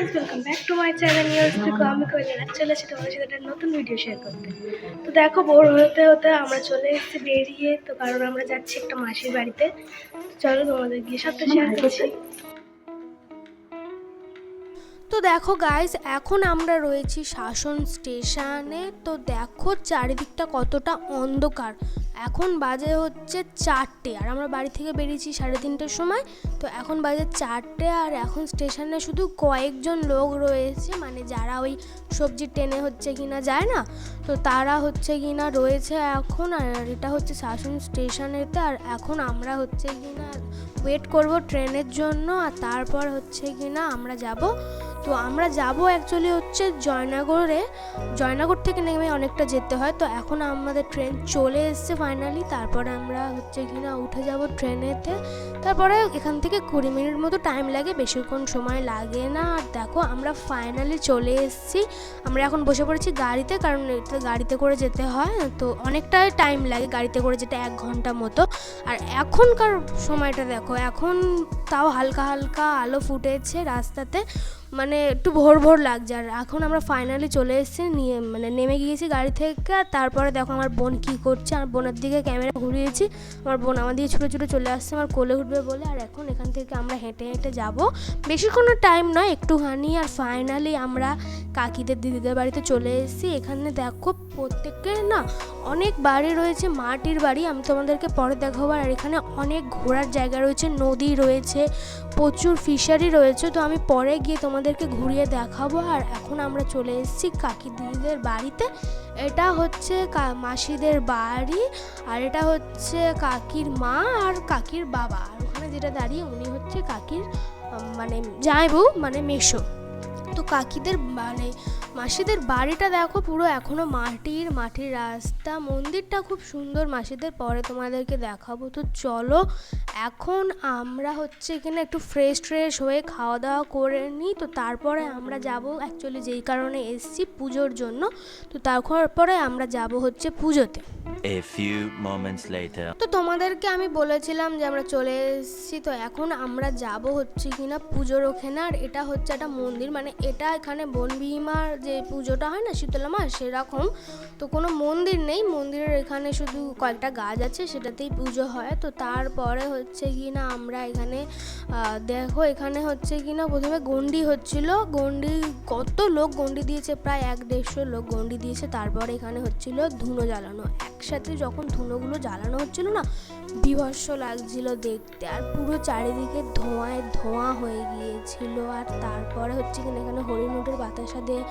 Guys, welcome back to my channel news থেকে আমি কইলাম চলেছি তোমাদের সাথে একটা নতুন ভিডিও শেয়ার করতে। তো দেখো, বোর হতে হতে আমরা চলে এসেছি বেরিয়ে, তো কারণ আমরা যাচ্ছি একটা মাসির বাড়িতে। চলো তোমাদের গিয়ে সবটা শেয়ার করছি। তো দেখো গাইস, এখন আমরা রয়েছি শাসন স্টেশনে। তো দেখো চারিদিকটা কতটা অন্ধকার। এখন বাজে হচ্ছে 4টে, আর আমরা বাড়ি থেকে বেরিয়েছি 3:30টার সময়। তো এখন বাজে 4টে, আর এখন স্টেশনে শুধু কয়েকজন লোক রয়েছে, মানে যারা ওই সবজি টেনে হচ্ছে কিনা যায় না, তো তারা হচ্ছে কিনা রয়েছে এখন। আর এটা হচ্ছে শাসন স্টেশনেতে, আর এখন আমরা হচ্ছে কিনা ওয়েট করব ট্রেনের জন্য, আর তারপর হচ্ছে কিনা আমরা যাব। তো আমরা যাব অ্যাকচুয়ালি হচ্ছে জয়নগর থেকে নেমে অনেকটা যেতে হয়। তো এখন আমাদের ট্রেন চলে এসছে ফাইনালি, তারপরে আমরা হচ্ছে কিনা উঠে যাব ট্রেনেতে। তারপরে এখান থেকে 20 মিনিট মতো টাইম লাগে, বেশিক্ষণ সময় লাগে না। আর দেখো আমরা ফাইনালি চলে এসেছি। আমরা এখন বসে পড়েছি গাড়িতে, কারণ এটা গাড়িতে করে যেতে হয়, তো অনেকটাই টাইম লাগে গাড়িতে করে যেতে, 1 ঘন্টা মতো। আর এখনকার সময়টা দেখো, এখন তাও হালকা হালকা আলো ফুটেছে রাস্তাতে, মানে একটু ভোর ভোর লাগছে। আর এখন আমরা ফাইনালি চলে এসেছি, নেমে গিয়েছি গাড়ি থেকে। আর তারপরে দেখো আমার বোন কী করছে, আমার বোনের দিকে ক্যামেরা ঘুরিয়েছি। আমার বোন আমার দিকে ছুটে ছুটে চলে আসছে আমার কোলে উঠবে বলে। আর এখন এখান থেকে আমরা হেঁটে হেঁটে যাব, বেশিক্ষণ টাইম নয়, একটুখানি। আর ফাইনালি আমরা কাকিদের দিদিদের বাড়িতে চলে এসেছি। এখানে দেখো প্রত্যেকের না অনেক বাড়ি রয়েছে, মাটির বাড়ি, আমি তোমাদেরকে পরে দেখাবো। আর এখানে অনেক ঘোরার জায়গা রয়েছে, নদী রয়েছে, প্রচুর ফিশারি রয়েছে, তো আমি পরে গিয়ে তোমাদেরকে ঘুরিয়ে দেখাবো। আর এখন আমরা চলে এসেছি কাকি দিদিদের বাড়িতে। এটা হচ্ছে মাসিদের বাড়ি, আর এটা হচ্ছে কাকির মা আর কাকির বাবা। আর ওখানে যেটা দাঁড়িয়ে উনি হচ্ছে কাকির মানে জামাইবু, মানে মেসো। তো কাকিদের মানে মাসিদের বাড়িটা দেখো পুরো এখনও মাটির রাস্তা। মন্দিরটা খুব সুন্দর মাসিদের, পরে তোমাদেরকে দেখাবো। তো চলো এখন আমরা হচ্ছে এখানে একটু ফ্রেশ হয়ে খাওয়া দাওয়া করে নিই। তো তারপরে আমরা যাব অ্যাকচুয়ালি যেই কারণে এসছি পুজোর জন্য। তো তারপরে আমরা যাব হচ্ছে পুজোতে। A few moments later. তো তোমাদেরকে আমি বলেছিলাম যে আমরা চলে এসেছি। তো এখন আমরা যাব হচ্ছে কিনা পুজোর ওখানে। আর এটা হচ্ছে একটা মন্দির, মানে এটা এখানে বনবিমার যে পুজোটা হয় না শীতলা মাস, সেরকম। তো কোনো মন্দির নেই, মন্দিরের এখানে শুধু কয়েকটা গাছ আছে, সেটাতেই পুজো হয়। তো তারপরে হচ্ছে কিনা আমরা এখানে দেখো, এখানে হচ্ছে কিনা প্রথমে গন্ডি হচ্ছিল, কত লোক গন্ডি দিয়েছে, প্রায় 150 লোক গন্ডি দিয়েছে। তারপরে এখানে হচ্ছিল ধুনো জ্বালানো, একসাথে যখন ধুনোগুলো জ্বালানো হচ্ছিল না, বিভৎস লাগছিল দেখতে। আর পুরো চারিদিকে ধোঁয়ায় ধোঁয়া হয়ে গিয়েছিল। আর তারপরে হচ্ছে কিনা এখানে হরিণুটের বাতাসা দিয়ে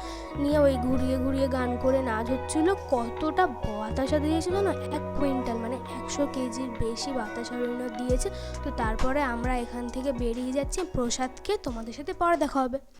নিয়ে ওই ঘুরিয়ে ঘুরিয়ে গান করে নাচ হচ্ছিল। কতটা বাতাসা দিয়েছিল না, 1 কুইন্টাল মানে 100 কেজির বেশি বাতাসা হরিণ দিয়েছে। তো তারপরে আমরা এখান থেকে বেরিয়ে যাচ্ছি প্রসাদকে, তোমাদের সাথে পরে দেখা হবে।